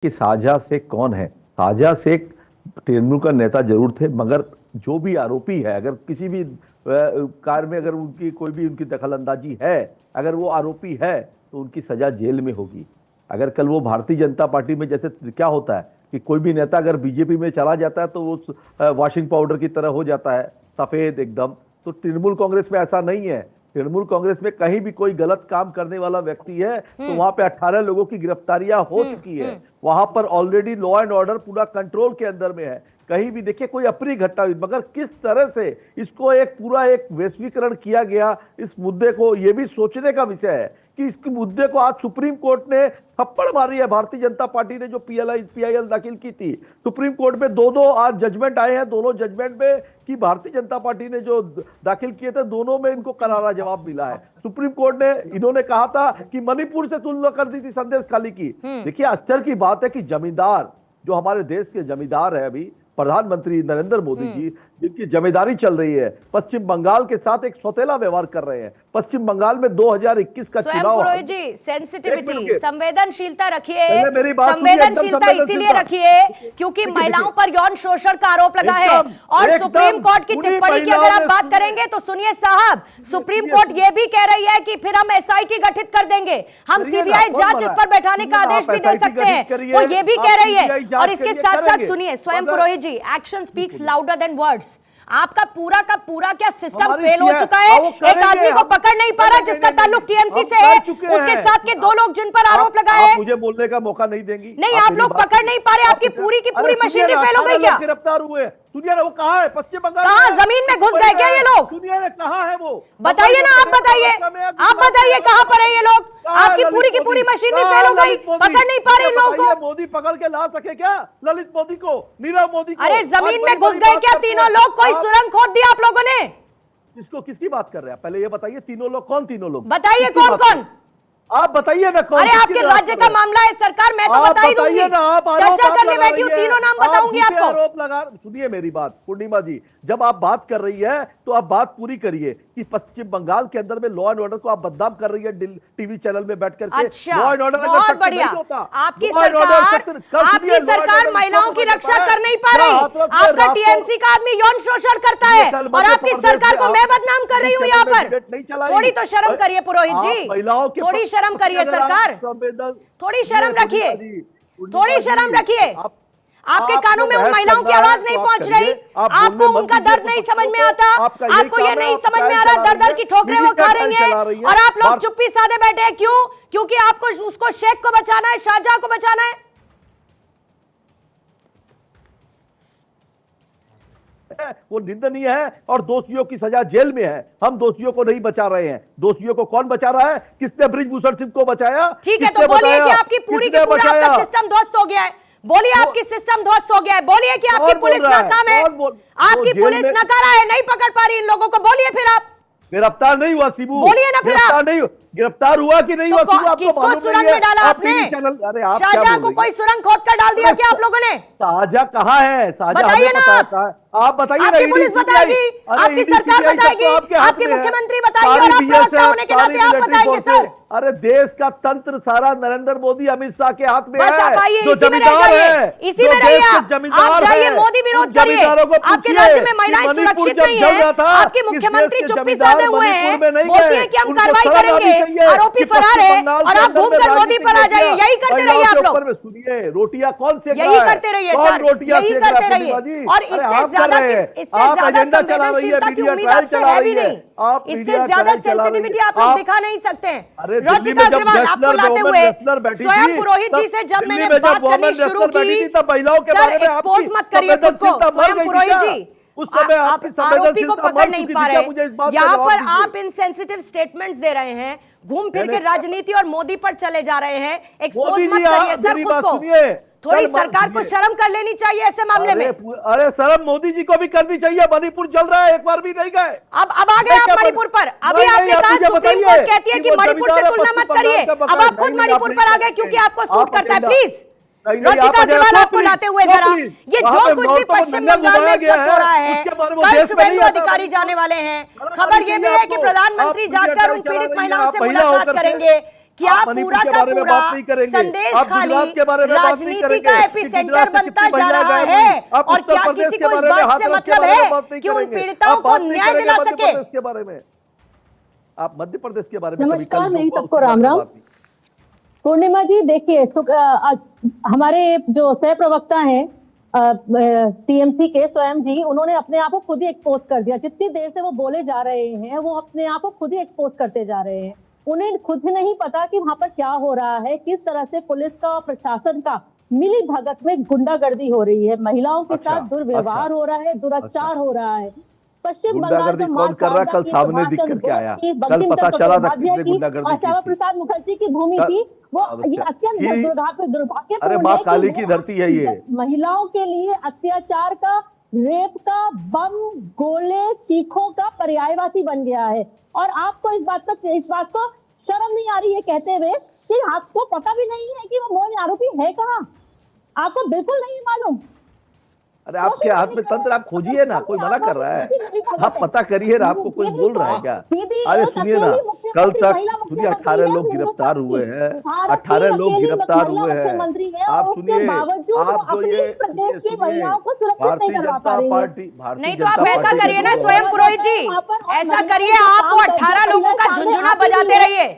कि शाहजहां शेख कौन है। शाहजहां शेख तृणमूल का नेता जरूर थे, मगर जो भी आरोपी है, अगर किसी भी कार्य में अगर उनकी कोई भी उनकी दखल अंदाजी है, अगर वो आरोपी है तो उनकी सजा जेल में होगी। अगर कल वो भारतीय जनता पार्टी में, जैसे क्या होता है कि कोई भी नेता अगर बीजेपी में चला जाता है तो वो वॉशिंग पाउडर की तरह हो जाता है, सफेद एकदम। तो तृणमूल कांग्रेस में ऐसा नहीं है। तृणमूल कांग्रेस में कहीं भी कोई गलत काम करने वाला व्यक्ति है तो वहां पे 18 लोगों की गिरफ्तारियां हो चुकी है। वहां पर ऑलरेडी लॉ एंड ऑर्डर पूरा कंट्रोल के अंदर में है। कहीं भी देखिए कोई अप्रिय घटना हुई, मगर किस तरह से इसको एक पूरा एक वैश्वीकरण किया गया, इस मुद्दे को, ये भी सोचने का विषय है कि इस मुद्दे को आज सुप्रीम कोर्ट ने थप्पड़ मारी है। भारतीय जनता पार्टी ने जो पीआईएल दाखिल की थी सुप्रीम कोर्ट में, दो आज जजमेंट आए हैं। दोनों जजमेंट में कि भारतीय जनता पार्टी ने जो दाखिल किए थे, दोनों में इनको करारा जवाब मिला है। सुप्रीम कोर्ट ने, इन्होंने कहा था कि मणिपुर से तुलना कर दी थी संदेश खाली की। देखिए आश्चर्य की बात है कि जमींदार, जो हमारे देश के जमींदार है, अभी प्रधानमंत्री नरेंद्र मोदी जी, जिनकी जिम्मेदारी चल रही है, पश्चिम बंगाल के साथ एक सौतेला व्यवहार कर रहे हैं। पश्चिम बंगाल में 2021 का चुनाव। पुरोहित जी, सेंसिटिविटी, संवेदनशीलता रखिए। संवेदनशीलता इसीलिए रखिए क्योंकि महिलाओं पर यौन शोषण का आरोप लगा है और सुप्रीम कोर्ट की टिप्पणी की अगर आप बात करेंगे तो सुनिए साहब, सुप्रीम कोर्ट ये भी कह रही है कि फिर हम एसआईटी गठित कर देंगे, हम सीबीआई जांच इस पर बैठाने का आदेश भी दे सकते हैं, वो ये भी कह रही है। और इसके साथ साथ सुनिए स्वयं Purohit ji, action speaks louder than words. आपका पूरा का पूरा क्या सिस्टम फेल हो चुका है। एक आदमी को पकड़ नहीं पा रहा जिसका ताल्लुक टीएमसी से है, उसके साथ के दो लोग जिन पर आरोप लगा है। मुझे बोलने का मौका नहीं देंगी। नहीं, आप लोग पकड़ नहीं पा रहे, आपकी पूरी की पूरी मशीनरी फेल हो गई क्या? गिरफ्तार हुए, सुनिए ना, वो कहाँ है? पश्चिम बंगाल। कहाँ? जमीन में घुस गए क्या ये लोग? सुनिए ना, कहाँ है वो? बताइए ना, आप बताइए, आप बताइए कहाँ पर है ये लोग? आपकी पूरी की पूरी मशीनरी फेल हो गई, पकड़ नहीं पा रहे लोगों को। मोदी पकड़ के ला सके क्या ललित मोदी को, नीरव मोदी को? अरे जमीन में घुस गए क्या तीनों लोग? कोई सुरंग खोद दिया आप लोगों ने? किसको, किसकी बात कर रहे हैं? पहले ये बताइए, तीनों लोग कौन? तीनों लोग बताइए कौन कौन? आप बताइए ना कौन? अरे आपके राज्य का मामला है सरकार, मैं तो बता ही दूंगी। चर्चा करने बैठी हूँ, तीनों नाम बताऊंगी आपको। आरोप लगा, सुनिए मेरी बात पूर्णिमा जी, जब आप बात कर रही है तो आप बात पूरी करिए कि पश्चिम बंगाल के अंदर में लॉ एंड ऑर्डर को आप बदनाम कर रही है टीवी चैनल में बैठ करके। अच्छा, बहुत बढ़िया। आपकी सरकार महिलाओं की रक्षा कर नहीं पा रही, आपका टीएमसी का आदमी यौन शोषण करता है और आपकी सरकार को मैं बदनाम कर रही हूँ यहाँ पर। थोड़ी तो शर्म करिए पुरोहित जी, थोड़ी शर्म करिए सरकार, थोड़ी शर्म रखिए, थोड़ी शर्म रखिए। आपके कानों में उन महिलाओं की आवाज नहीं पहुंच रही, आपको उनका दर्द नहीं समझ में आता, आपको ये नहीं समझ में आ रहा दर दर की ठोकरें वो खा रही हैं और आप लोग चुप्पी साधे बैठे हैं। क्यों? क्योंकि आपको उसको शेख को बचाना है, शाहजहां को बचाना है। वो निंदनीय है और दोषियों की सजा जेल में है। हम दोषियों को नहीं बचा रहे हैं। दोषियों को कौन बचा रहा है? किसने ब्रिजभूषण सिंह को बचाया? ठीक है, तो बोलिए कि आपकी पूरी की पूरा आपका सिस्टम ध्वस्त हो गया है। बोलिए आपकी सिस्टम ध्वस्त हो गया है। बोलिए कि आपकी पुलिस नाकाम है, आपकी पुलिस नकारा है, नहीं पकड़ पा रही इन लोगों को। बोलिए फिर आप। गिरफ्तार नहीं हुआ शिबू, बोलिए ना फिर आप। नहीं गिरफ्तार हुआ कि नहीं हुआ? किसको सुरंग में डाला आपने? शाहजहां को कोई सुरंग खोद कर डाल दिया क्या आप लोगों ने? शाहजहां कहाँ है? बताइए ना, आप बताइए। आपकी पुलिस बताएगी, आपकी सरकार बताएगी, आपके मुख्यमंत्री बताएगी और आप प्रवक्ता होने के नाते आप बताएंगे सर। अरे देश का तंत्र सारा नरेंद्र मोदी अमित शाह के हाथ में है। जो जमींदार है, इसी में रहिए आप जाइए, मोदी विरोध करिए। आपके राज्य में महिलाएं सुरक्षित नहीं है, आपके मुख्यमंत्री चुप्पी साधे हुए हैं, बोलती है कि हम कार्रवाई करेंगे, आरोपी फरार है और आप घूमकर मोदी पर आ जाइए। यही करते रहिए आप लोग। सुनिए, रोटियां कौन सेक रहा है? यही करते रहिए सर, यही करते रहिए। और इससे ज्यादा संवेदनशीलता की उम्मीद आपसे है भी नहीं, इससे ज्यादा सेंसिटिविटी आप लोग दिखा नहीं सकते हैं। रचिका अग्रवाल आपको लाते हुए स्वयं पुरोहित जी से जब मैंने बात करनी शुरू की, सर एक्सपोज मत करिए खुद को। स्वयं पुरोहित जी, आप आरोपी को पकड़ नहीं पा रहे, यहाँ पर आप इनसेंसिटिव स्टेटमेंट्स दे रहे हैं, घूम फिर के राजनीति और मोदी पर चले जा रहे हैं। एक्सपोज मत करिए सर खुद को। थोड़ी सरकार को शर्म कर लेनी चाहिए ऐसे मामले में। अरे शर्म मोदी जी को भी करनी चाहिए। मणिपुर चल रहा है, एक बार भी नहीं गए। अब आ गए आप मणिपुर पर। अभी आपने कहा सुप्रीम कोर्ट कहती है कि मणिपुर से तुलना मत करिए, अब आप खुद मणिपुर पर आ गए क्योंकि आपको सूट करता है। प्लीज रचिका अग्रवाल आपको लाते हुए जरा, ये जो कुछ भी पश्चिम बंगाल में इस वक्त हो रहा है, कल शुभेंदु अधिकारी जाने वाले हैं। खबर ये भी है कि प्रधानमंत्री जाकर उन पीड़ित महिलाओं से मुलाकात करेंगे। क्या आप मणिपुर पूरा के का बारे में पूरा बात नहीं करेंगे, संदेश आप खाली गुजरात के बारे में बात नहीं राजनीति करेंगे, का कि एपिसेंटर गुजरात से बनता कितनी जा महिलाएं रहा गायब है? हुई, आप और उत्तर क्या प्रदेश किसी के को इस बारे में, बात से हाथरस के मतलब बारे में है बात नहीं कि उन करेंगे, पीड़िताओं आप को बात नहीं न्याय करेंगे दिला मध्य सके? प्रदेश के बारे में, आप मध्य प्रदेश के बारे में कभी नमस्कार, कल नहीं जो हुआ, सबको उसके बारे राम में राम। बात नहीं। पूर्णिमा जी देखिए, हमारे जो सह प्रवक्ता हैं टीएमसी के स्वयं जी, उन्होंने अपने आप को खुद ही एक्सपोज कर दिया। जितनी देर से वो बोले जा रहे हैं वो अपने आप को खुद ही एक्सपोज करते जा रहे हैं। उन्हें खुद ही नहीं पता कि वहां पर क्या हो रहा है, किस तरह से पुलिस का और प्रशासन का मिली भगत में गुंडागर्दी हो रही है, महिलाओं के साथ दुर्व्यवहार हो रहा है, दुराचार हो रहा है। पश्चिम बंगाल गुंडागर्दी में कौन कर रहा, कल सामने दिख कर के आया, कल पता चला था किसने गुंडागर्दी की श्यामा थी। प्रसाद मुखर्जी की भूमि थी वो। ये अत्यंत अरे दुर्भाग्यपूर्ण माँ है काली कि की वो धरती है ये। महिलाओं के लिए अत्याचार का, रेप का, बम, गोले, चीखों का पर्यायवासी बन गया है। और आपको इस बात को शर्म नहीं आ रही है कहते हुए कि आपको पता भी नहीं है कि वो मूल आरोपी है कहाँ? आपको बिल्कुल नहीं मालूम। अरे आपके हाथ में तंत्र, आप खोजिए ना, कोई मना कर रहा है, आप पता करिए ना, आपको कोई बोल रहा है क्या? अरे सुनिए ना, कल तक सुनिए 18 लोग गिरफ्तार हुए हैं, 18 लोग गिरफ्तार हुए हैं। आप सुनिए, आप जो ये भारतीय जनता पार्टी, नहीं तो आप ऐसा करिए ना स्वयं पुरोहित जी, ऐसा करिए, आप वो 18 लोगों का झुंझुना बजाते रहिए,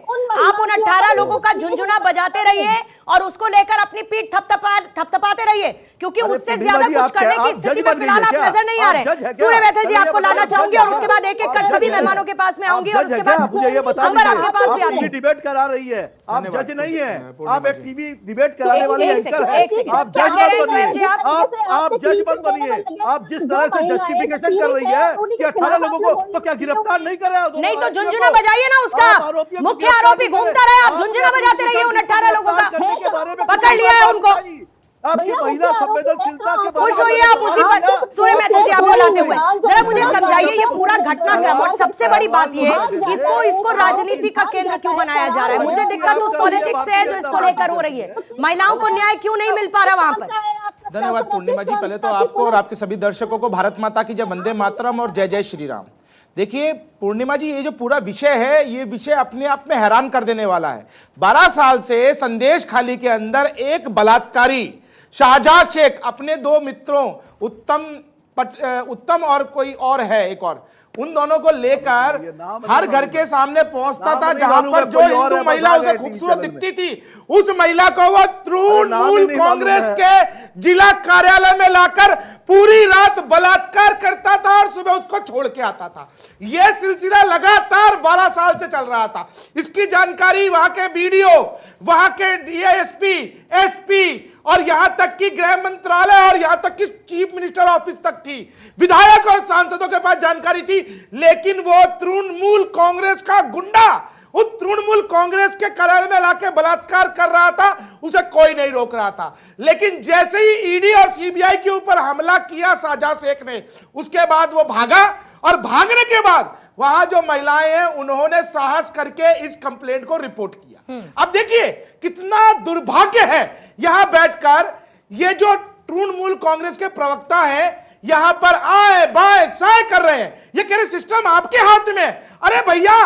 आप उन 18 लोगों का झुंझुना बजाते रहिए और उसको लेकर अपनी पीठ थपथपाते रहिए, क्योंकि उससे ज्यादा कुछ करने की स्थिति में फिलहाल आप नजर नहीं आ रहे। सूर्य बैथल जी आपको लाना चाहूंगी और उसके बाद एक एक कर सभी मेहमानों के पास में आऊंगी और उसके बाद अंबर आपके पास भी आती है। डिबेट करा रही है, आप जज नहीं है, आप एक टीवी डिबेट कराने वाली एंकर है, आप जज मत बनिए, आप जज मत बनिए। आप जिस तरह से जस्टिफिकेशन कर रही है कि 18 लोगों को तो क्या गिरफ्तार नहीं कर रहे हो? नहीं तो झुंझुना बजाइए ना उसका, मुख्य आरोपी घूमता रहे, आप झुंझुना बजाते रहिए उन 18 लोगों का, पकड़ लिया है उनको। आपकी महिला संवेदनशीलता के खुश होइए आप उसी पर। सूर्य महतो जी आपको लाते हुए जरा मुझे समझाइए ये पूरा घटनाक्रम, और सबसे बड़ी बात ये इसको राजनीति का केंद्र क्यों बनाया जा रहा है? मुझे दिक्कत उस पॉलिटिक्स से है जो इसको लेकर हो रही है। महिलाओं को न्याय क्यों नहीं मिल पा रहा वहां पर? धन्यवाद पूर्णिमा जी। पहले तो आपको और आपके सभी दर्शकों को भारत माता की जय, वंदे मातरम और जय जय श्री राम। देखिए पूर्णिमा जी, ये जो पूरा विषय है, ये विषय अपने आप में हैरान कर देने वाला है। 12 साल से संदेश खाली के अंदर एक बलात्कारी शाहजहां शेख अपने 2 मित्रों उत्तम और कोई और है एक और, उन दोनों को लेकर हर घर के सामने पहुंचता था जहां पर जो हिंदू महिला उसे खूबसूरत दिखती थी, उस महिला को वो तृणमूल कांग्रेस के जिला कार्यालय में लाकर पूरी रात बलात्कार करता था और सुबह उसको छोड़ के आता था। यह सिलसिला लगातार 12 साल से चल रहा था। इसकी जानकारी वहां के बीडीओ, वहां के डीएसपी, एसपी और यहां तक कि गृह मंत्रालय और यहां तक कि चीफ मिनिस्टर ऑफिस तक थी। विधायक और सांसदों के पास जानकारी थी, लेकिन वो तृणमूल कांग्रेस का गुंडा उस तृणमूल कांग्रेस के कार्यालय में लाके बलात्कार कर रहा था, उसे कोई नहीं रोक रहा था। लेकिन जैसे ही ईडी और सीबीआई के ऊपर हमला किया शाहजहां शेख ने, उसके बाद वो भागा और भागने के बाद वहां जो महिलाएं हैं उन्होंने साहस करके इस कंप्लेंट को रिपोर्ट किया। अब देखिए कितना दुर्भाग्य है, यहां बैठकर ये जो तृणमूल कांग्रेस के प्रवक्ता हैं यहां पर आए बाएं साए कर रहे हैं, ये कह रहे सिस्टम आपके हाथ में। अरे भैया,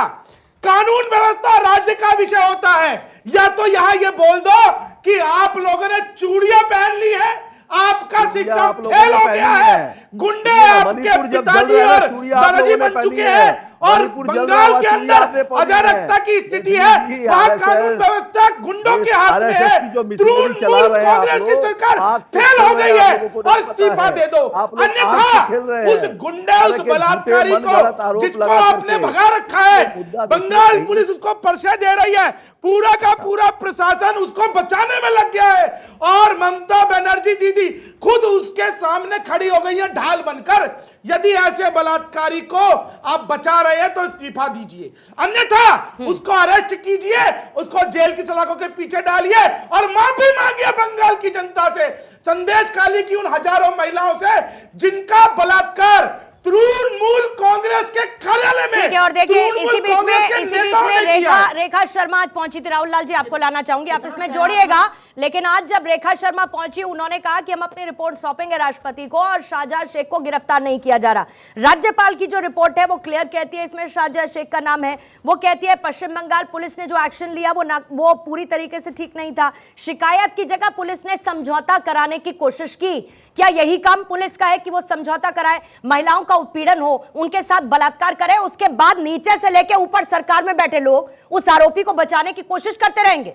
कानून व्यवस्था राज्य का विषय होता है, या तो यहां ये बोल दो कि आप लोगों ने चूड़ियां पहन ली है, आपका सिस्टम फेल हो गया है, गुंडे आपके पिताजी और दादाजी बन चुके हैं और बंगाल के अंदर अराजकता की स्थिति है, वहां कानून व्यवस्था गुंडों के हाथ में है। तृणमूल कांग्रेस की सरकार फेल हो गई है और इस्तीफा दे दो, अन्यथा उस गुंडे, उस बलात्कारी को जिसको आपने भगा रखा है, बंगाल पुलिस उसको पर्चे दे रही है, पूरा का पूरा प्रशासन उसको बचाने में लग गया है और ममता बनर्जी दीदी खुद उसके सामने खड़ी हो गई है ढाल बनकर। यदि ऐसे बलात्कारी को आप बचा रहे हैं तो इस्तीफा दीजिए, अन्यथा उसको अरेस्ट कीजिए, उसको जेल की सलाखों के पीछे डालिए और माफी मांगिए बंगाल की जनता से, संदेश खाली की उन हजारों महिलाओं से जिनका बलात्कार तृणमूल कांग्रेस के कार्यालय में, और देखिए इसी बीच में रेखा शर्मा आज पहुंची थी। राहुल लाल जी आपको लाना चाहूंगी, आप इसमें जोड़िएगा। लेकिन आज जब रेखा शर्मा पहुंची, उन्होंने कहा कि हम अपनी रिपोर्ट सौंपेंगे राष्ट्रपति को और शाहजहां शेख को गिरफ्तार नहीं किया जा रहा। राज्यपाल की जो रिपोर्ट है वो क्लियर कहती है, इसमें शाहजहां शेख का नाम है। वो कहती है पश्चिम बंगाल पुलिस ने जो एक्शन लिया वो पूरी तरीके से ठीक नहीं था। शिकायत की जगह पुलिस ने समझौता कराने की कोशिश की। क्या यही काम पुलिस का है कि वो समझौता कराए, महिलाओं का उत्पीड़न हो, उनके साथ बलात्कार करे, उसके बाद नीचे से लेके ऊपर सरकार में बैठे लोग उस आरोपी को बचाने की कोशिश करते रहेंगे?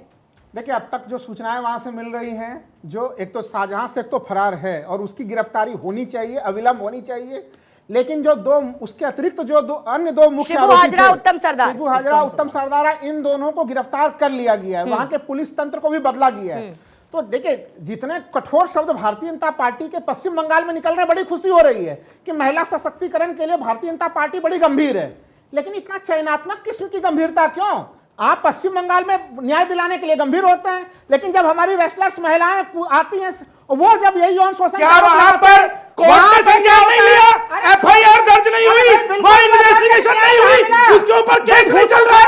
देखिए, अब तक जो सूचनाएं वहां से मिल रही हैं, जो एक तो शाहजहां शेख तो फरार है और उसकी गिरफ्तारी होनी चाहिए, अविलंब होनी चाहिए, लेकिन जो दो उसके अतिरिक्त जो अन्य दो मुख्य शिबू हाजरा, उत्तम सरदार, शिबू हाजरा, उत्तम सरदार, इन दोनों को गिरफ्तार कर लिया गया है। वहां के पुलिस तंत्र को भी बदला गया है। तो देखिए, जितने कठोर शब्द भारतीय जनता पार्टी के पश्चिम बंगाल में निकल रहे, बड़ी खुशी हो रही है कि महिला सशक्तिकरण के लिए भारतीय जनता पार्टी बड़ी गंभीर है। लेकिन इतना चयनात्मक किस्म की गंभीरता क्यों? आप पश्चिम बंगाल में न्याय दिलाने के लिए गंभीर होते हैं, लेकिन जब हमारी रेस्लर्स महिलाएं आती हैं, वो जब यही यौन शोषण, क्या वहां पर कोर्ट ने संज्ञान नहीं लिया, एफआईआर दर्ज नहीं हुई, वहां इन्वेस्टिगेशन नहीं हुई, उसके ऊपर केस नहीं चल रहा है?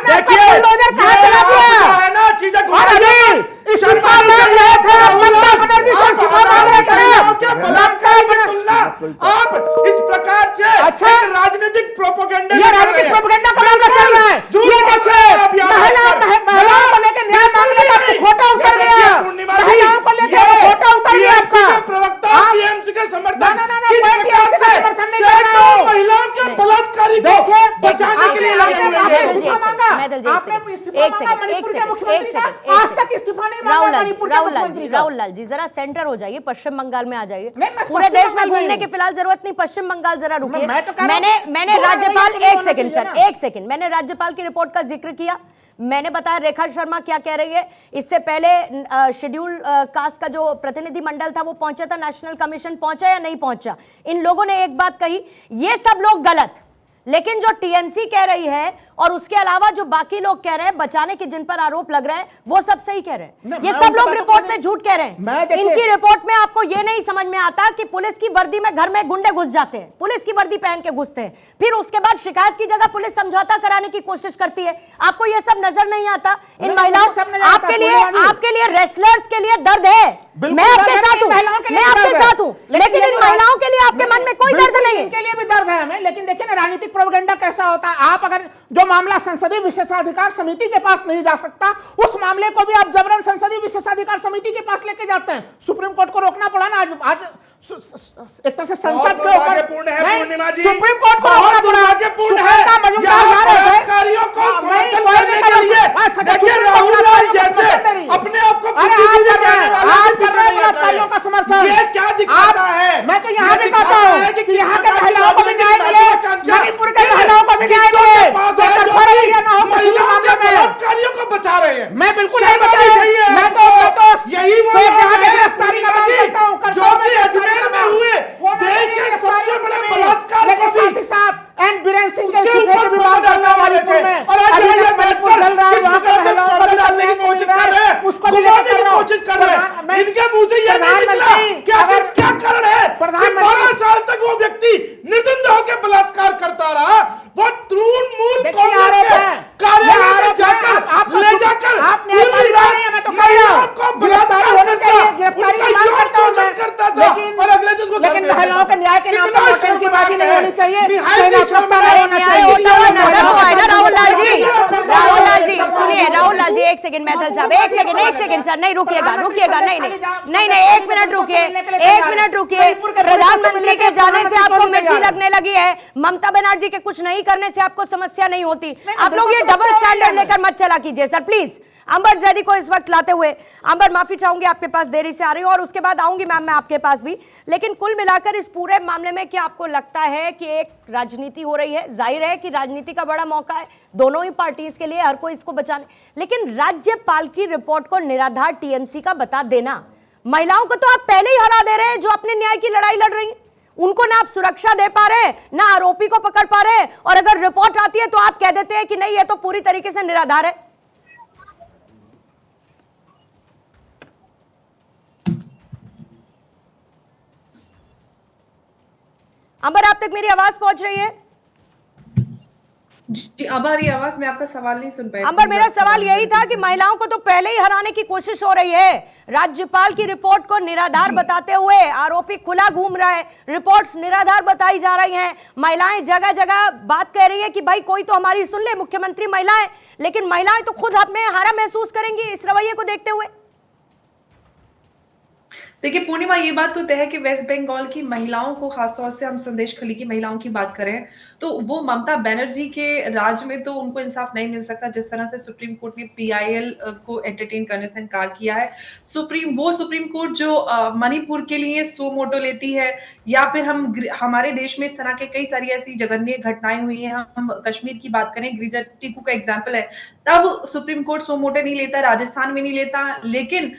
देखिए, है ना चीजें बलात्कार की तुलना आप इस प्रकार से एक राजनीतिक प्रोपेगेंडा प्रवक्ता टीएमसी के समर्थन किस प्रकार से सैकड़ों महिलाओं के बलात्कारी को बचाने के लिए लगे हुए हैं। राहुल लाल जी, जरा सेंटर हो जाइए, पश्चिम बंगाल में आ जाइए। पूरे देश में घूमने की फिलहाल जरूरत नहीं, पश्चिम बंगाल जरा रुकिए। मैंने राज्यपाल, एक सेकंड सर, एक सेकंड, मैंने राज्यपाल की रिपोर्ट का जिक्र किया। मैंने बताया रेखा शर्मा क्या कह रही है। इससे पहले शेड्यूल कास्ट का जो प्रतिनिधि मंडल था वो पहुंचा था, नेशनल कमीशन पहुंचा या नहीं पहुंचा? इन लोगों ने एक बात कही, ये सब लोग गलत, लेकिन जो टीएमसी कह रही है और उसके अलावा जो बाकी लोग कह रहे हैं, बचाने के जिन पर आरोप लग रहे हैं, वो सब सही कह रहे हैं। ये सब लोग रिपोर्ट में झूठ कह रहे हैं। इनकी रिपोर्ट में आपको ये नहीं समझ में आता कि पुलिस की वर्दी में घर में गुंडे घुस जाते हैं, पुलिस की वर्दी पहन के घुसते हैं, फिर उसके बाद शिकायत की जगह पुलिस समझौता कराने की कोशिश करती है। आपको ये सब नजर नहीं आता? इन महिलाओं, आपके लिए रेसलर्स के लिए दर्द है, मैं आपके साथ हूं, मैं आपके साथ हूं, लेकिन इन महिलाओं के लिए आपके मन में कोई दर्द नहीं है। इनके लिए भी दर्द है हमें, लेकिन देखिए ना, राजनीतिक प्रोपेगेंडा कैसा होता है। आप अगर जो मामला संसदीय विशेषाधिकार समिति के पास नहीं जा सकता, उस मामले को भी आप जबरन संसदीय विशेषाधिकार समिति के पास लेके जाते हैं। सुप्रीम कोर्ट को रोकना पड़ा ना आज एक तरह से संसद के ऊपर, पूर्णिमा जी, सुप्रीम कोर्ट को बहुत दुर्भाग्यपूर्ण है। बलात्कारियों को समर्थन करने के लिए देखिए, राहुल लाल जैसे अपने आप को बुद्धिजीवी कहने वाले के पीछे नहीं हट रहे। ये क्या दिखाता है? मैं तो यहाँ भी कहता हूँ कि यहाँ के महिलाओं को भी न्याय मिले, मणिपुर के महिलाओं को भी न्याय मिले, महिलाओं के बलात्कारियों को बचा रहे हैं। मैं बिल्कुल नहीं बचा रही, मैं तो यही वो गिरफ्तारी जो कि अजमेर में हुए देश के सबसे बड़े बलात्कार को भी एंड बीरेन सिंह के ऊपर विवाद डालने वाले थे, और आज ये बैठकर किस प्रकार से पर्दा डालने की कोशिश कर रहे हैं, घुमाने की कोशिश कर रहे हैं। इनके मुंह से ये नहीं निकला कि आखिर क्या कारण है कि 12 साल तक वो व्यक्ति निर्दंड होकर बलात्कार करता रहा। वो तृणमूल कांग्रेस के कार्यालय में जाकर ले जाकर पूरी रात महिलाओं को बलात्कार करता, उनका यौन शोषण करता था, और अगले दिन वो लेकिन महिलाओं के न्याय के नाम पर आतंकवादी नहीं होनी चाहिए। राहुल लाल जी, एक सेकंड, मैथल साहब, एक सेकंड सर, नहीं रुकिएगा, नहीं, एक मिनट रुकिए। प्रधानमंत्री के जाने से आपको मिर्ची लगने लगी है, ममता बनर्जी के कुछ नहीं करने से आपको समस्या नहीं होती। आप लोग ये डबल स्टैंडर्ड लेकर मत चला कीजिए सर, प्लीज। अंबर जैदी को इस वक्त लाते हुए, अंबर माफी चाहूंगी, आपके पास देरी से आ रही हूं और उसके बाद आऊंगी मैम मैं आपके पास भी। लेकिन कुल मिलाकर इस पूरे मामले में क्या आपको लगता है कि एक राजनीति हो रही है? जाहिर है कि राजनीति का बड़ा मौका है दोनों ही पार्टीज के लिए, हर कोई इसको बचाने, लेकिन राज्यपाल की रिपोर्ट को निराधार टीएमसी का बता देना, महिलाओं को तो आप पहले ही हरा दे रहे हैं जो अपने न्याय की लड़ाई लड़ रही हैं। उनको ना आप सुरक्षा दे पा रहे हैं, ना आरोपी को पकड़ पा रहे हैं, और अगर रिपोर्ट आती है तो आप कह देते हैं कि नहीं ये तो पूरी तरीके से निराधार है। अंबर, आप तक मेरी आवाज पहुंच रही है? जी हमारी आवाज में आपका सवाल नहीं सुन पाई। अंबर, मेरा सवाल यही था कि महिलाओं को तो पहले ही हराने की कोशिश हो रही है। राज्यपाल की रिपोर्ट को निराधार बताते हुए आरोपी खुला घूम रहा है, रिपोर्ट्स निराधार बताई जा रही हैं। महिलाएं जगह जगह बात कह रही है कि भाई कोई तो हमारी सुन ले, मुख्यमंत्री महिलाएं, लेकिन महिलाएं तो खुद हमें हारा महसूस करेंगी इस रवैये को देखते हुए। देखिए पूर्णिमा, ये बात तो तय है कि वेस्ट बंगाल की महिलाओं को, खासतौर से हम संदेश खली की महिलाओं की बात करें तो वो ममता बनर्जी के राज में तो उनको इंसाफ नहीं मिल सकता। जिस तरह से सुप्रीम कोर्ट ने पीआईएल को एंटरटेन करने से इनकार किया है, सुप्रीम कोर्ट जो मणिपुर के लिए सो मोटो लेती है, या फिर हमारे देश में इस तरह के कई सारी ऐसी जघन्य घटनाएं हुई हैं, हम कश्मीर की बात करें, गिरिजा टीकू का एग्जाम्पल है, तब सुप्रीम कोर्ट सो मोटो नहीं लेता, राजस्थान में नहीं लेता। लेकिन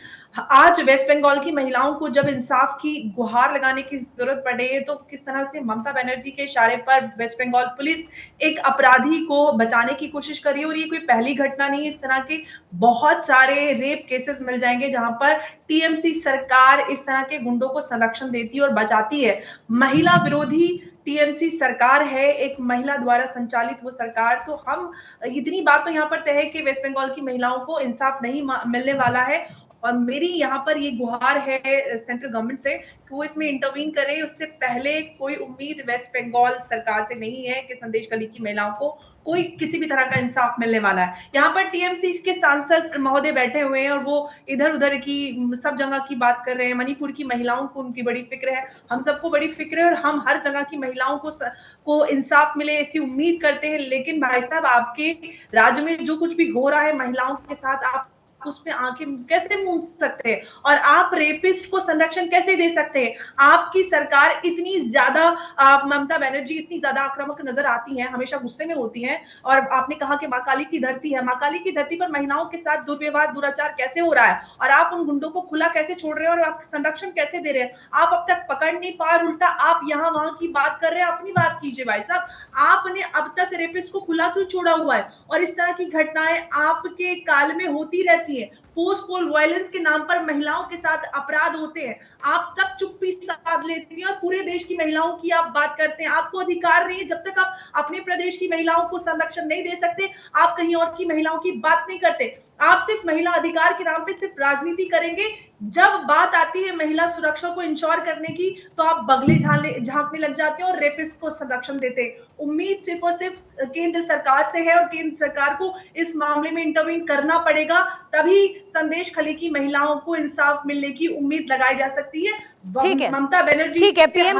आज वेस्ट बंगाल की महिलाओं को जब इंसाफ की गुहार लगाने की जरूरत पड़ रही है, तो किस तरह से ममता बनर्जी के इशारे पर वेस्ट बंगाल पुलिस एक अपराधी को बचाने की कोशिश कर रही है। और ये कोई पहली घटना नहीं है, इस तरह के बहुत सारे रेप केसेस मिल जाएंगे जहां पर टीएमसी सरकार इस तरह के गुंडों को संरक्षण देती है और बचाती है। महिला विरोधी टीएमसी सरकार है, एक महिला द्वारा संचालित वो सरकार। तो हम इतनी बात तो यहाँ पर तय है कि वेस्ट बंगाल की महिलाओं को इंसाफ नहीं मिलने वाला है। और मेरी यहाँ पर ये गुहार है सेंट्रल गवर्नमेंट से कि वो इसमें इंटरवीन करे। उससे पहले कोई उम्मीद वेस्ट बंगाल सरकार से नहीं है कि संदेश खली की महिलाओं को कोई किसी भी तरह का इंसाफ मिलने वाला है। यहाँ पर टीएमसी के सांसद महोदय बैठे हुए हैं और वो इधर उधर की सब जगह की बात कर रहे हैं। मणिपुर की महिलाओं को उनकी बड़ी फिक्र है, हम सबको बड़ी फिक्र है, और हम हर जगह की महिलाओं को इंसाफ मिले ऐसी उम्मीद करते हैं। लेकिन भाई साहब, आपके राज्य में जो कुछ भी हो रहा है महिलाओं के साथ, आप उसमें आंखें कैसे मूंद सकते हैं और आप रेपिस्ट को संरक्षण कैसे दे सकते हैं? आपकी सरकार इतनी ज्यादा, ममता बनर्जी इतनी ज्यादा आक्रामक नजर आती हैं, हमेशा गुस्से में होती हैं। और आपने कहा कि मां काली की धरती है, मां काली की धरती पर महिलाओं के साथ दुर्व्यवहार, दुराचार कैसे हो रहा है और आप उन गुंडों को खुला कैसे छोड़ रहे हैं और आप संरक्षण कैसे दे रहे हैं? आप अब तक पकड़ नहीं पा, उल्टा आप यहाँ वहां की बात कर रहे हैं। अपनी बात कीजिए भाई साहब, आपने अब तक रेपिस्ट को खुला क्यों छोड़ा हुआ है? और इस तरह की घटनाएं आपके काल में होती रहती है। पोस्ट पोल वायलेंस के नाम पर महिलाओं के साथ अपराध होते हैं, आप तब चुप्पी साध लेते हैं और पूरे देश की महिलाओं की आप बात करते हैं। आपको अधिकार नहीं है, जब तक आप अपने प्रदेश की महिलाओं को संरक्षण नहीं दे सकते, आप कहीं और की महिलाओं की बात नहीं करते। आप सिर्फ महिला अधिकार के नाम पे सिर्फ राजनीति करेंगे। जब बात आती है महिला सुरक्षा को इंश्योर करने की, तो आप बगले झांकने लग जाते हैं और रेपिस्ट को संरक्षण देते हैं। उम्मीद सिर्फ और सिर्फ केंद्र सरकार से है और केंद्र सरकार को इस मामले में इंटरवीन करना पड़ेगा, तभी संदेश खली की महिलाओं को इंसाफ मिलने की उम्मीद लगाई जा सकती है। ठीक है, ममता बनर्जी, ठीक है, पीएम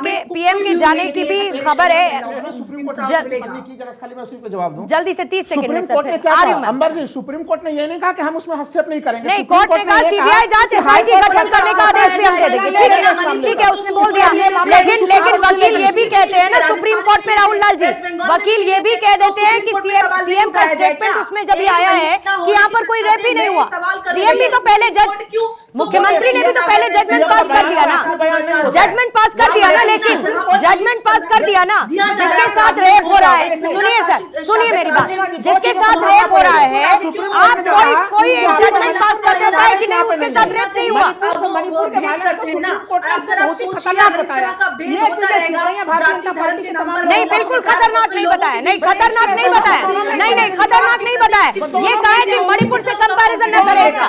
के जाने की भी खबर है। जवाब दूं जल्दी से 30 सेकंड में सुप्रीम कोर्ट ने क्या कहा? अंबर जी, सुप्रीम कोर्ट ने ये नहीं कहा कि हम उसमें हस्तक्षेप नहीं करेंगे। नहीं, कोर्ट ने कहा सीबीआई जांच एसआईटी गठन करने का आदेश भी हम दे देंगे। ठीक है, उसने बोल दिया। लेकिन वकील ये भी कहते हैं ना सुप्रीम कोर्ट में, राहुल लाल जी, वकील ये भी कह देते हैं कि सीएम का स्टेटमेंट उसमें जब आया है कि यहाँ पर कोई रेप ही नहीं हुआ। सीएम भी तो पहले मुख्यमंत्री ने भी तो पहले जजमेंट पास कर दिया ना, जजमेंट पास कर दिया ना, लेकिन जजमेंट पास कर दिया ना जिसके साथ रेप हो रहा है। सुनिए सर, सुनिए मेरी बात, जिसके साथ रेप हो रहा है, आप कोई एक जजमेंट पास कर देता है कि नहीं उसके साथ रेप नहीं हुआ। नहीं, बिल्कुल खतरनाक नहीं बताया, नहीं खतरनाक नहीं बताया, नहीं खतरनाक नहीं बताया। ये कहा है कि मणिपुर से कंपैरिजन न करें इसका,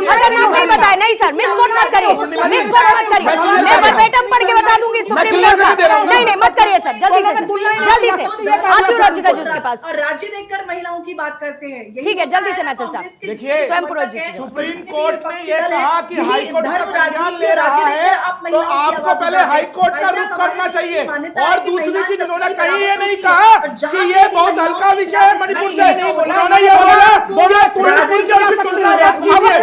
खतरनाक नहीं बताया। नहीं सर, मिसकोट मत करिए, मिसकोट मत करिए, मैं वर्बेटम पढ़ के बता दूंगी सुप्रीम कोर्ट का। नहीं मत करिए सर, जल्दी से आप क्यों रोजिका जी उसके पास और राज्य देखकर महिलाओं की बात करते हैं। ठीक है, जल्दी से मैथिल साहब, देखिए, स्वयं जी सुप्रीम कोर्ट ने यह कहा कि हाई कोर्ट का संज्ञान ले रहा है, तो आपको पहले हाई कोर्ट का रुख करना चाहिए। और दूसरी चीज, उन्होंने कहीं ये नहीं कहा कि ये बहुत हल्का विषय है मणिपुर से, उन्होंने ये बोला मणिपुर की उसकी तुलना मत कीजिए,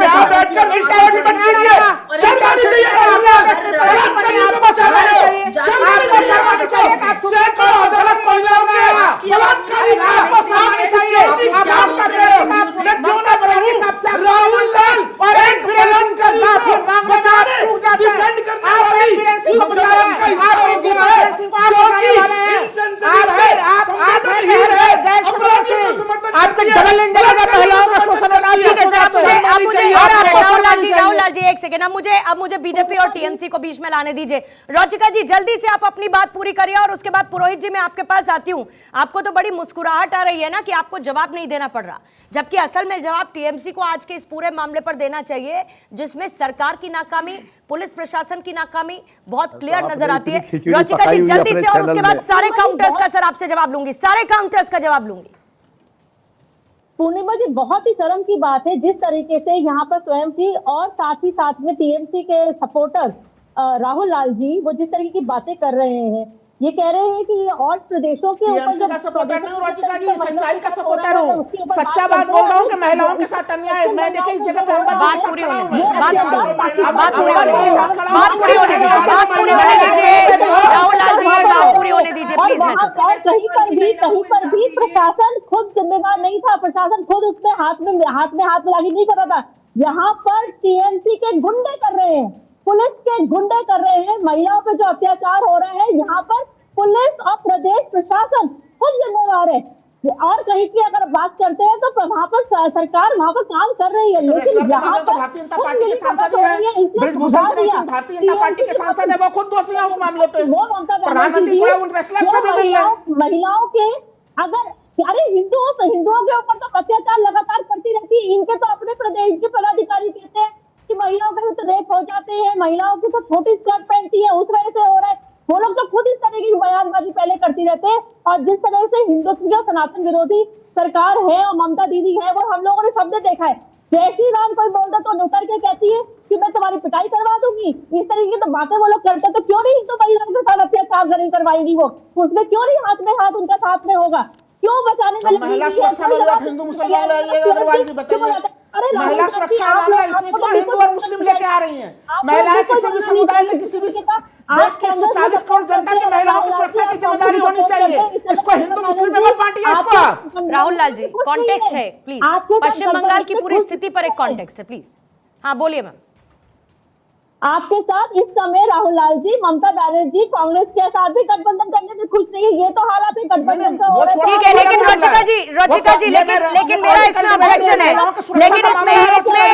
यहाँ बैठकर विस्फोट मत कीजिए। शर्म आनी चाहिए राहुल लाल, बलात्कारियों को बचा रहे हो, शर्म आनी चाहिए आपको। सैकड़ों हजारों महिलाओं के बलात्कारी का सिक्योरिटी गार्ड कर रहे हो। मैं क्यों ना कहूं, राहुल लाल एक बलात्कारी को बचाने, डिफेंड करने वाली उस जवान का हिस्सा हो गया है जो कि इनसेंसिटिव है, संवेदनहीन है, अपराधियों को समर्थन करती है, बलात्कारियों को समर्थन करती है। करनी चाहिए आपको। राहुल लाल जी एक सेकेंड, अब मुझे बीजेपी और टीएमसी को बीच में लाने दीजिए। रोचिका जी जल्दी से आप अपनी बात पूरी करिए और उसके बाद पुरोहित जी मैं आपके पास आती हूँ। आपको तो बड़ी मुस्कुराहट आ रही है ना कि आपको जवाब नहीं देना पड़ रहा, जबकि असल में जवाब टीएमसी को आज के इस पूरे मामले पर देना चाहिए, जिसमें सरकार की नाकामी, पुलिस प्रशासन की नाकामी बहुत क्लियर नजर आती है। रोचिका जी जल्दी से, और उसके बाद सारे काउंटर्स का सर आपसे जवाब लूंगी, सारे काउंटर्स का जवाब लूंगी। पूर्णिमा जी बहुत ही शर्म की बात है जिस तरीके से यहाँ पर स्वयं जी और साथ ही साथ में टीएमसी के सपोर्टर राहुल लाल जी वो जिस तरीके की बातें कर रहे हैं, ये कह रहे हैं कि ये और प्रदेशों के ऊपर का सपोर्टर नहीं हूँ रोचिका जी, सच्चाई का सपोर्टर हूँ। सच्चा बात बोल रहा हूँ कि महिलाओं के साथ अन्याय, मैं देखिए इस जगह पे बात पूरी होने दीजिए, बात पूरी होने दीजिए, राहुल लाल जी बात पूरी होने दीजिए प्लीज। कहीं पर भी प्रशासन खुद जिम्मेदार नहीं था, प्रशासन खुद उसमें हाथ में मिलाके नहीं कर रहा था। यहाँ पर टीएमसी के गुंडे कर रहे हैं, पुलिस के गुंडे कर रहे हैं, महिलाओं पे जो अत्याचार हो रहे हैं यहाँ पर पुलिस और प्रदेश प्रशासन खुद जिम्मेदार है। और कहीं की अगर बात करते हैं तो वहाँ पर सरकार वहाँ पर काम कर रही है, लेकिन यहाँ पर भारतीय जनता पार्टी के सांसद है, ब्रिजभूषण सिंह भारतीय जनता पार्टी के सांसद है, वो खुद दोषी है उस मामले पे। प्रधानमंत्री महिलाओं के अगर हिंदुओं के ऊपर तो अत्याचार लगातार करती रहती है, इनके तो अपने प्रदेश के पदाधिकारी कहते हैं कि महिलाओं के तो रेप हो जाते हैं, महिलाओं की तो छोटी स्कर्ट पहनती है उस वजह से हो रहा है। वो लोग तो खुद इस तरह की बयानबाजी पहले करती रहते हैं। और जिस तरह से हिंदुत्व जो सनातन विरोधी सरकार है और ममता दीदी है, वो हम लोगों ने सबने देखा है। जय श्री राम कोई बोलता तो उतर के कहती है कि मैं तुम्हारी पिटाई करवा दूंगी। इस तरीके की तो बातें वो लोग करते, तो क्यों नहीं हिंदू महिलाओं के साथ अत्याचार नहीं करवाएंगी वो, उसमें क्यों नहीं हाथ में हाथ उनका साथ में होगा, क्यों बचाने में महिला सुरक्षा हिंदू मुसलमान अग्रवाल जी बताइए, महिला सुरक्षा मामला इसमें क्यों हिंदू और मुस्लिम लेके आ रही हैं? महिलाएं किसी भी समुदाय में, किसी भी देश के 140 करोड़ जनता की महिलाओं की सुरक्षा की जिम्मेदारी होनी चाहिए। इसको हिंदू मुस्लिम में मत बांटिए इसको। राहुल लाल जी कॉन्टेक्स्ट है प्लीज, पश्चिम बंगाल की पूरी स्थिति पर एक कॉन्टेक्स्ट है प्लीज। हाँ बोलिए मैम। आपके साथ इस समय राहुल लाल जी, ममता बनर्जी कांग्रेस के साथ भी गठबंधन करने से खुश नहीं है, ये तो हालात है गठबंधन का हो रहा है। ठीक है, लेकिन रोचिका जी लेकिन मेरा इसमें ऑब्जेक्शन है, लेकिन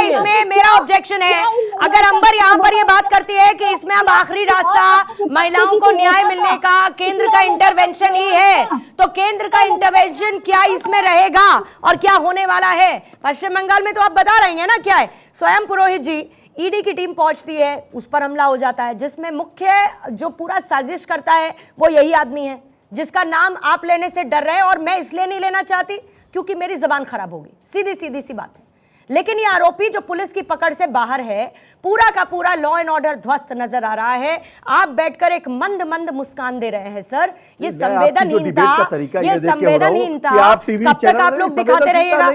इसमें मेरा ऑब्जेक्शन है। अगर अंबर यहाँ पर ये बात करती है कि इसमें अब आखिरी रास्ता महिलाओं को न्याय मिलने का केंद्र का इंटरवेंशन ही है, तो केंद्र का इंटरवेंशन क्या इसमें रहेगा और क्या होने वाला है? पश्चिम बंगाल में तो आप बता रही हैं ना क्या है। स्वयं पुरोहित जी, ईडी की टीम पहुंचती है, उस पर हमला हो जाता है, जिसमें मुख्य जो पूरा साजिश करता है वो यही आदमी है जिसका नाम आप लेने से डर रहे हैं, और मैं इसलिए नहीं लेना चाहती क्योंकि मेरी जबान खराब होगी, सीधी सी बात है। लेकिन ये आरोपी जो पुलिस की पकड़ से बाहर है, पूरा का पूरा लॉ एंड ऑर्डर ध्वस्त नजर आ रहा है। आप बैठकर एक मंद मुस्कान दे रहे हैं सर, ये संवेदनहीनता कब तक आप लोग दिखाते रहिएगा?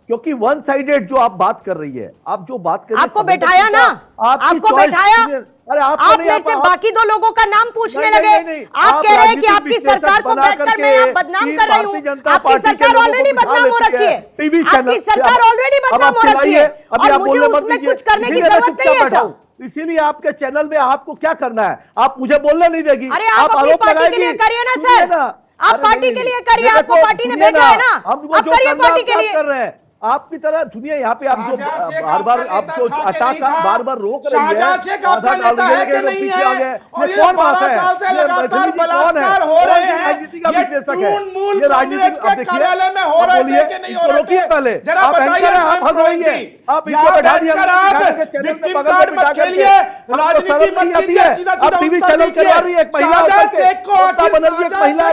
क्योंकि वन साइडेड जो आप बात कर रही है, आप जो बात कर रही है, आपको बैठाया ना, आपको बैठाया, अरे आप में से बाकी दो लोगों का नाम पूछने लगे। आप कह रहे हैं कि आपकी सरकार को बैठकर मैं यहाँ बदनाम कर रही हूँ। आपकी सरकार ऑलरेडी बदनाम हो रखी है, आपकी सरकार ऑलरेडी बदनाम हो रखी है, और मुझे उसमें कुछ करने की जरूरत नहीं है सर। इसीलिए आपके चैनल में आपको क्या करना है, आप मुझे बोलने नहीं देगी। अरे आप अपनी पार्टी के लिए करिए ना सर, आप पार्टी के लिए करिए, आपको पार्टी ने भेजा है ना, आप करिए पार्टी के लिए। कर रहे हैं आपकी तरह दुनिया यहाँ पे, आप जो बार आप जो अटैक बार रोक रही है, आपका नेता है कि नहीं है, और ये 12 साल से लगातार बलात्कार हो रहे हैं, ये तृणमूल कांग्रेस के कार्यालय में हो रहे थे कि नहीं हो रहे थे? जरा बताइए आप यहाँ बैठकर आप विक्टिम कार्ड मत खेलिए, राजनीति मत कीजिए, सीधा उत्तर दीजिए। शाहजहां शेख को आखिर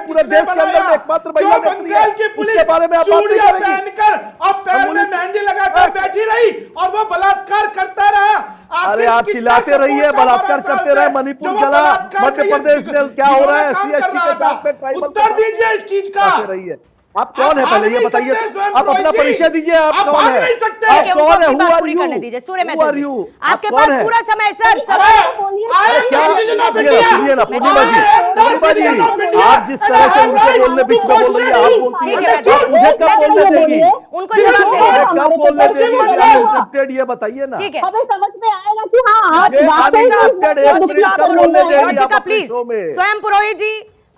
पूरे देश के अंदर एकमात्र महिला, जो बंगाल की पुलिस चूड़ियां पहनकर अब पैर में मेहंदी लगाकर बैठी रही और वो बलात्कार करता रहा। अरे आप चिल्लाते रहिए, बलात्कार करते रहे, मणिपुर चला, मध्य प्रदेश में क्या हो रहा है, सीएसटी के साथ पे ट्राइबल, उत्तर दीजिए इस चीज का। रहिए आप कौन है पहले ये बताइए, आप अपना परिचय दीजिए, आप कौन है, आप कौन है, पूरी करने दीजिए। सूर्य में आपके पास पूरा समय सर, आप जिस तरह से उनके बोलने बीच में बोल रही है, आप बोलती है, मुझे कब बोलने देगी, उनको जवाब दें, कब बोलने देगी, ये बताइए ना। ठीक है, हमें समझ में आएगा कि हाँ रोचिका प्लीज, स्वयं पुरोहित जी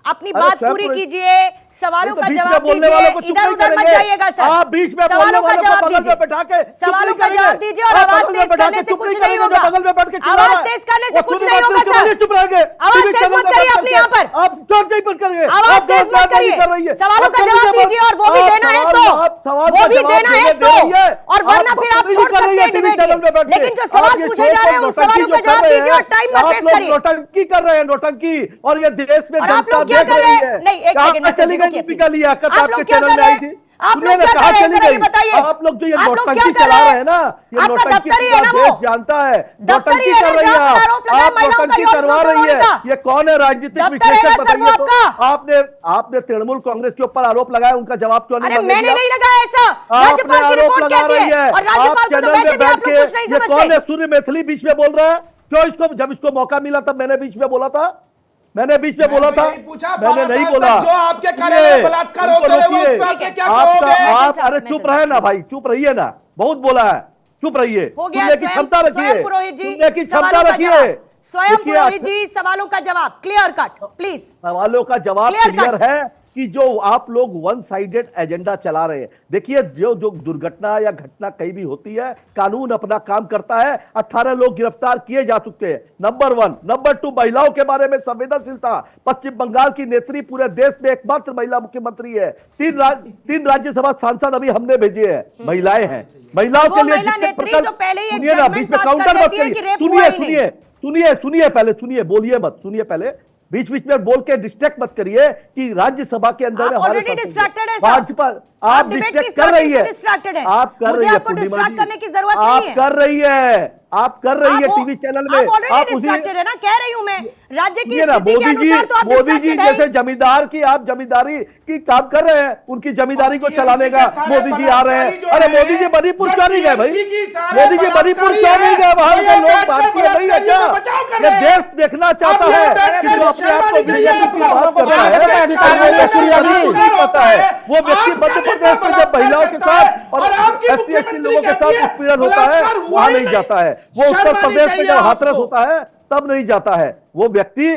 अपनी बात पूरी कीजिए, सवालों का बीच में जवाब बोलने दीजिए, वालों को चुप इधर नहीं उधर मत करेंगे। जाइएगा सर। आप बीच में बोलने सवालों का वालों को जवाब बगल में दीजिए, बैठा के चुप सवालों नहीं का जवाब करेंगे। दीजिए और आप आवाज बगल में तेज बैठा करने के से चुप कुछ नहीं नहीं करेंगे, होगा। बगल में बैठ के चिल्ला आवाज रहा है। तेज करने से वो कुछ सुनो नहीं बात होगा सुनो, सर। चुप रहेंगे। आवाज टीवी तेज चैनल मत में करिए बैठ अपने करके। यहाँ पर। आप चोट नहीं बंद करेंगे। आवाज आप तेज मत जोरदार करिए। नहीं कर रही है। सवालों आप का चलिए जवाब बस। दीजिए और वो भी आप देना है सवाल- तो आप सवाल वो का भी जवाब देना है देने तो, दे रही है। और वरना आप फिर आप बदतमीजी छोड़ कर रही सकते है हैं टीवी डिबेट चैनल में बैठ के। लेकिन जो सवाल आप ये पूछे शोर जा रहे हैं और उन सवालों नौटंकी का जो जवाब कर रहे दीजिए और हैं, टाइम मत आप वेस्ट लोग करिए। नौटंकी कर रहे हैं, नौटंकी। और ये देश में और आप जनता लोग क्या देख कर रहे रही हैं? है। नहीं, एक कहाँ सेकंड, चली नौटंकी गई रुकिए, दीपिका please। लियाकत आप आपके लोग क्या चैनल कर में रहे आई हैं? थी? आप सुनिए लोग ना, क्या कहाँ कर रहे हैं चली जरा ये गई? बताइए। आप लोग जो ये आप लोग क्या नौटंकी कर चला रहे रहे हैं ना, ये आपका नौटंकी दफ्तर ही है पूरा ना वो? देश जानता है। दफ्तर ही नौटंकी है कर ना रही है जहाँ पर आप। आरोप लगा है आप महिलाओं का नौटंकी यौन करवा शोषण रही होने है। का। ये कौन है राजनीतिक दफ्तर है विश्लेषक ना सर वो बताइए तो। आपका। आपने तृणमूल कांग्रेस के ऊपर आरोप लगाया, उनका जवाब क्यों नहीं अरे बदलेगी मैंने आप? नहीं लगाया ऐसा, आपने राज्यपाल की आरोप रिपोर्ट लगा कहती रही है है। और राज्यपाल आप को तो चैनल वैसे में भी बैठ आप लोग के, कुछ नहीं ये कौन समझते। है सूर्य मैथिली बीच में बोल रहा है? क्यों इसको, जब इसको मौका मिला तब मैंने बीच में बोला था? मैंने बीच में बोला था? पूछा मैंने 12 नहीं साल बोला। तक जो आपके कार्यालय में बलात्कार उनको होते रहे, वो रोकिए। उस पे आपने क्या आपका कहोगे? आप अरे चुप रहे ना भाई, चुप रहिए ना, बहुत बोला है, चुप रहिए। हो गया। सुनने की क्षमता रखिए, स्वयं पुरोहित जी सुनने की क्षमता सवालों का रखिए। जवाब। स्वयं देखिए, पुरोहित जी सवालों का जवाब क्लियर कट प्लीज। सवालों का जवाब Clear क्लियर cut। है कि जो आप लोग वन साइडेड एजेंडा चला रहे हैं। देखिए, जो जो दुर्घटना या घटना कहीं भी होती है, कानून अपना काम करता है। 18 लोग गिरफ्तार किए जा चुके हैं, नंबर 1। नंबर 2, महिलाओं के बारे में संवेदनशीलता। पश्चिम बंगाल की नेत्री पूरे देश में एकमात्र महिला मुख्यमंत्री है। 3 राज्यसभा सांसद अभी हमने भेजे हैं, महिलाएं हैं। महिलाओं वो के लिए महिला जितने नेत्री प्रकल्प- जो पहले ही एक सुनिए ना, judgment बीच में pass काउंटर कर मत देती है कि करिए। रेप सुनिए हुआ ही नहीं। सुनिए सुनिए सुनिए पहले, सुनिए, बोलिए मत, सुनिए पहले। बीच बीच में बोल के डिस्ट्रैक्ट मत करिए कि राज्यसभा के अंदर आप में हमारे already साथ distracted है, सर। भाजपा आप डिबेट की डिस्ट्रैक्ट कर रही starting है। से distracted है। आप कर मुझे रही है आपको पूर्णिमा distract जी। करने की जरूरत आप नहीं है। कर रही है, आप कर रही है टीवी चैनल में। आप ऑलरेडी आप उसी डिस्ट्रैक्टेड है ना, कह रही हूं मैं राज्य की ये ना, स्थिति के मोदी जी, अनुसार तो आप मोदी जी distracted हैं जैसे जमींदार की आप जमींदारी की काम कर रहे हैं, उनकी जमींदारी को चलाने का मोदी जी आ रहे हैं। अरे मोदी जी मणिपुर क्यों नहीं गए भाई? मोदी जी मणिपुर क्यों नहीं गए? वहां के लोग भारतीय नहीं है क्या? ये देश देखना चाहता है कि जो अपने आप को बीजेपी की बात करता है, पता है वो व्यक्ति मध्य प्रदेश में जब महिलाओं के साथ और SC/ST लोगों के साथ उत्पीड़न होता है, वहां नहीं जाता है। वो उत्तर प्रदेश में जब हाथरस होता है तब नहीं जाता है। वो व्यक्ति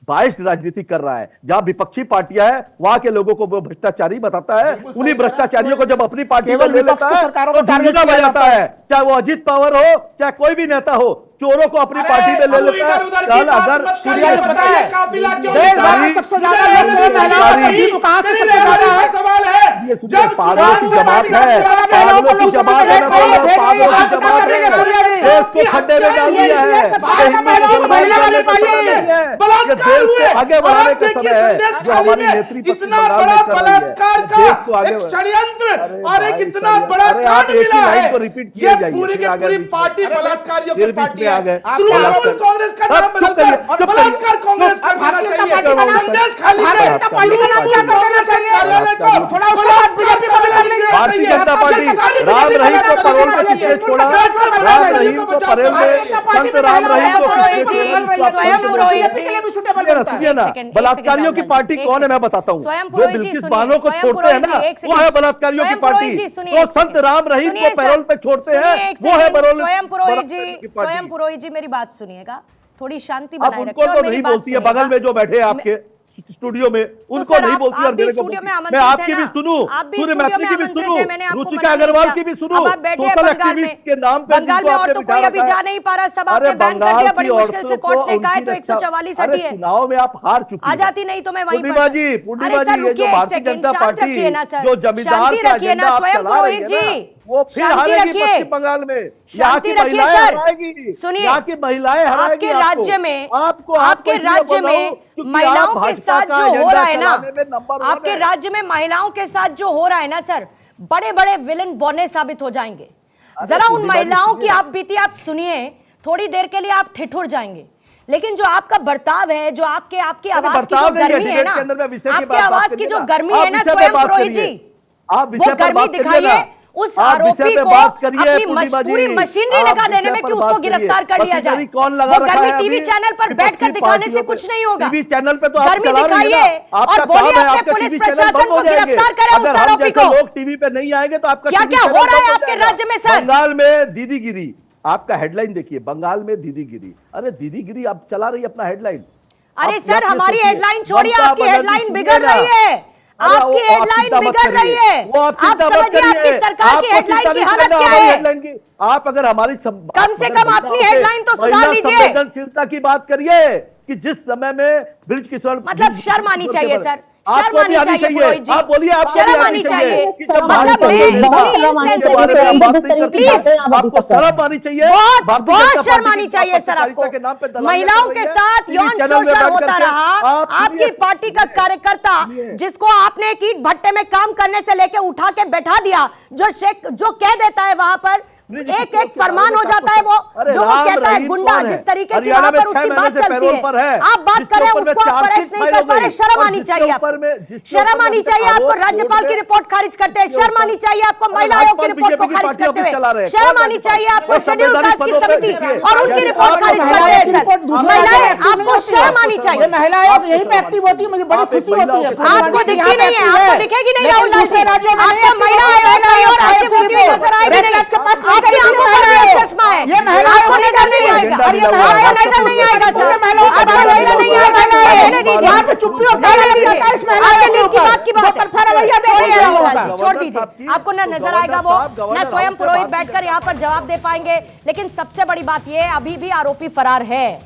बाइस्ड राजनीति कर रहा है। जहां विपक्षी पार्टियां हैं, वहां के लोगों को वो भ्रष्टाचारी बताता है। उन्हीं भ्रष्टाचारियों को जब अपनी पार्टी में ले लेता है तो ढूंढना बजाता है। चाहे वो अजीत पवार हो, चाहे कोई भी नेता हो, चोरों को अपनी पार्टी में ले लेता है। कल अगर सवाल है, जब पागलों की जमात है, पागलों की जमात है, पागलों की जमात है, देश को खड्डे में डाल दिया है। बलात्कार हुए आगे और बढ़ाने आप का देखिए समय है संदेश जो खाली हमारी में नेत्री पश्चिम इतना बंगाल बड़ा में कर रही है। बलात्कार देश को का आगे एक षड्यंत्र और एक भाई इतना साहब, बड़ा अरे कांड आप एक ही मिला लाइन है। को रिपीट किए ये जाइए, पूरी फिर की आगे पूरी बीच में। पार्टी बलात्कारियों की फिर बीच पार्टी में आ है। गए। तृणमूल कांग्रेस का नाम बदलकर बलात्कार कांग्रेस कर देना चाहिए। संदेश खाली में तृणमूल कांग्रेस के कार्यालय को बलात्कार कार्यालय लिख देना भारतीय चाहिए। जनता पार्टी राम रहीम को पैरोल पे किसने छोड़ा? राम रहीम को पैरोल में संत राम रहीम को स्वयं पुरोहित जी, सुनिए ना, बलात्कारियों की पार्टी कौन है मैं बताता हूँ। स्वयं जो पुरोहित जी बिल्किस सुनिए, बानो को स्वयं छोड़ते हैं पुरोहित ना, जी, एक वो है सेकंड। बलात्कारियों की स्वयं पुरोहित पार्टी। जी, सुनिए, तो एक संत सेकंड। राम रहीम सुनिए को पैरोल पे छोड़ते हैं, सुनिए, एक वो है सेकंड। पैरोल स्वयं पुरोहित जी, बलात्कारियों की पार्टी। स्वयं पुरोहित जी मेरी बात सुनिएगा, थोड़ी शांति आप बनाए उनको रखिए और तो मेरी नहीं बात बोलती है, सुनिएगा। बगल में जो बैठे हैं आपके स्टूडियो में, उनको सर, नहीं आप बोलती और भी मेरे को स्टूडियो में बोलती। आमंत्रित मैं आपकी थे भी ना। सुनूं, आप भी सूर्य स्टूडियो मैथिली में की भी आमंत्रित सुनूं, थे, मैंने आपको रुचिका मना नहीं अग्रवाल किया। की भी सुनूं, अब आप बैठे हैं सोशल बंगाल में। एक्टिविस्ट के नाम पे बंगाल में औरतों कोई अभी जा नहीं पा रहा, सब आपने बैन कर दिया, बड़ी मुश्किल से कोर्ट ने कहा है, तो 144 हटी है। चुनाव में आप हार चुकी आ जाती नहीं तो मैं वहीं पूर्णिमा पर- जी, अरे पूर्णिमा सर, जी, ये रुकिए जो एक भारतीय सेकंड, जनता शांत पार्टी रखिए ना सर, जो जमींदार शांति का रखिए ना, एजेंडा आप स्वयं चला रही पुरोहित है ना, जी, वो फिर शांति हारेगी रखिए। पश्चिम बंगाल में। यहाँ शांति की रखिए महिलाएं सर। हराएगी, सुनिए, यहाँ की महिलाएं हराएगी आपके आपको। राज्य में आपको आपके इसलिए राज्य बोल रहा हूं में क्योंकि महिलाओं आप के भाजपा साथ का जो हो एजेंडा रहा है ना, चलाने में नंबर 1 आपके है। राज्य में महिलाओं के साथ जो हो रहा है ना सर, बड़े बड़े विलन बौने साबित हो जाएंगे। जरा उन महिलाओं की आप बीती आप सुनिए, थोड़ी देर के लिए आप ठिठुर जाएंगे, लेकिन जो आपका बर्ताव है, जो आपकी आवाज की जो गर्मी है ना, आपकी आवाज की जो गर्मी है ना स्वयं पुरोहित जी, वो गर्मी दिखाइए उस आरोपी को अपनी पूरी मशीनरी लगा देने में कि उसको गिरफ्तार कर लिया जाए। वो गर्मी टीवी चैनल पर बैठकर दिखाने से कुछ नहीं होगा। टीवी चैनल पे तो आप गर्मी चला रही है दिखाइए ना, और आपका बोलिए काम है, अपने आपके पुलिस टीवी चैनल प्रशासन बंद को हो जाएंगे। गिरफ्तार करे उस अगर हम आरोपी जैसे को। लोग टीवी पे नहीं आएंगे तो आपका क्या टीवी क्या चैनल हो रहा है बंद आपके जाएगा। राज्य में सर? बंगाल में दीदीगिरी, आपका हेडलाइन देखिए, बंगाल में दीदीगिरी। अरे दीदीगिरी आप चला रही है अपना हेडलाइन। अरे सर, हमारी हेडलाइन छोड़िए, आपकी हेडलाइन बिगड़ रही है। आपकी हेडलाइन बिगड़ रही है। आप समझिए आपकी सरकार की हेडलाइन की हालत क्या है। आप अगर हमारी कम से कम अपनी हेडलाइन तो सुधार लीजिए। संवेदनशीलता की बात करिए कि जिस समय में ब्रिज किशोर, मतलब शर्म आनी चाहिए सर, आपको शर्म आनी चाहिए पुरोहित जी। आप बोलिए, आपको शर्म आनी चाहिए। मतलब आपको शर्म आनी चाहिए, बहुत शर्म आनी चाहिए सर आपको। महिलाओं के साथ यौन शोषण होता रहा, आपकी पार्टी का कार्यकर्ता जिसको आपने एक ईंट भट्टे में काम करने से लेके उठा के बैठा दिया, जो कह देता है वहां पर एक एक फरमान हो जाता है, वो जो वो कहता है गुंडा, जिस तरीके की वहां पर उसकी बात चलती है, आप बात कर रहे हैं उसको आप अरेस्ट नहीं कर पा रहे। शर्म आनी चाहिए आपको, शर्म आनी चाहिए आपको। राज्यपाल की रिपोर्ट खारिज करते हैं, शर्म आनी चाहिए आपको। महिला आयोग की रिपोर्ट को खारिज करते हुए शर्म आनी चाहिए आपको। शेड्यूल कास्ट की समिति और उनकी रिपोर्ट खारिज करते हैं सर। महिलाएं, आपको शर्म आनी चाहिए। महिला आयोग यहीं पे एक्टिव होती है, मुझे बड़ी खुशी होती है। आपको दिखती नहीं है, आपको दिखेगी नहीं राहुल गांधी, आपको महिला आयोग नहीं और राज्य होती हुई नजर आएगी नहीं। आपकी आंखों पर चश्मा है, ये महिला आपको नजर नहीं आएगा, आपको नजर नहीं आएगा सर, आपको नजर नहीं आएगा। रहने दीजिए, आप चुप्पी और आपके दिल की बात की बात है, छोड़ दीजिए। आपको ना नजर आएगा वो, ना स्वयं पुरोहित बैठकर यहाँ पर जवाब दे पाएंगे। लेकिन सबसे बड़ी बात ये, अभी भी आरोपी फरार है।